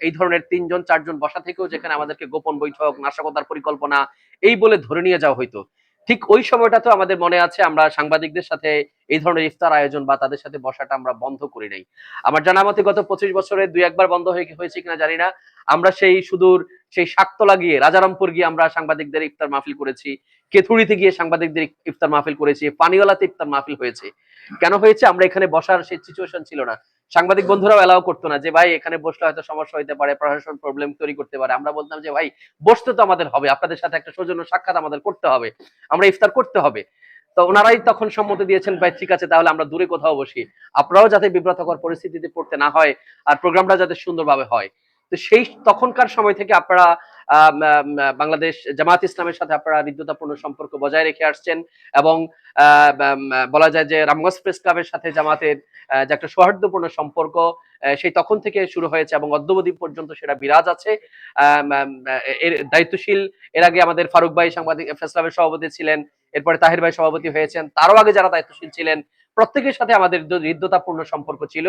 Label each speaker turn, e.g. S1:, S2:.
S1: এই ধরনের ৩ জন ৪ জন বসা থেকেও যেখানে আমাদেরকে গোপন বৈঠক, নাশকতার পরিকল্পনা এই বলে ধরে নিয়ে যাওয়া হইতো, ঠিক ওই সময়টা তো আমাদের মনে আছে আমরা সাংবাদিকদের সাথে এই ধরনের ইফতার আয়োজন বা তাদের সাথে বসাটা আমরা বন্ধ করি নাই। আমার জানা মতে গত ২৫ বছরে ২-১ বার বন্ধ হয়েছে কিনা জানি না। আমরা সেই সুদূর সেই শাকতলা গিয়ে, রাজারামপুর গিয়ে আমরা সাংবাদিকদের ইফতার মাহফিল করেছি। কেথুড়িতে গিয়ে সাংবাদিকদের ইফতার মাহফিল করেছি। পানিওয়ালাতে ইফতার মাহফিল হয়েছে। কেন হয়েছে? আমরা এখানে বসার সেই সিচুয়েশন ছিল না। সাংবাদিক বন্ধুরাও এলাও করতো না যে ভাই এখানে বসলে হয়তো সমস্যা হইতে পারে, প্রশাসন প্রবলেম তৈরি করতে পারে। আমরা বলতাম যে ভাই বসতে তো আমাদের হবে, আপনাদের সাথে একটা সৌজন্য সাক্ষাৎ আমাদের করতে হবে, আমরা ইফতার করতে হবে। তো ওনারাই তখন সম্মতি দিয়েছেন ভাই ঠিক আছে তাহলে আমরা দূরে কোথাও বসি, আপনারাও যাতে বিব্রতকর পরিস্থিতিতে পড়তে না হয় আর প্রোগ্রামটা যাতে সুন্দরভাবে হয়। তো সেই তখনকার সময় থেকে আপনারা বাংলাদেশ জামাত ইসলামের সাথে আপনারা হৃদ্যতাপূর্ণ সম্পর্ক বজায় রেখে আসছেন এবং বলা যায় যে রামগঞ্জ প্রেস ক্লাবের সাথে জামাতের যে একটা সৌহার্দ্যপূর্ণ সম্পর্ক সেই তখন থেকে শুরু হয়েছে এবং অদ্যাবধি পর্যন্ত সেটা বিরাজ আছে। এর দায়িত্বশীল এর আগে আমাদের ফারুক ভাই সাংবাদিক প্রেস ক্লাবের সভাপতি ছিলেন, এরপরে তাহির ভাই সভাপতি হয়েছেন, তারও আগে যারা দায়িত্বশীল ছিলেন প্রত্যেকের সাথে আমাদের হৃদ্যতাপূর্ণ সম্পর্ক ছিল।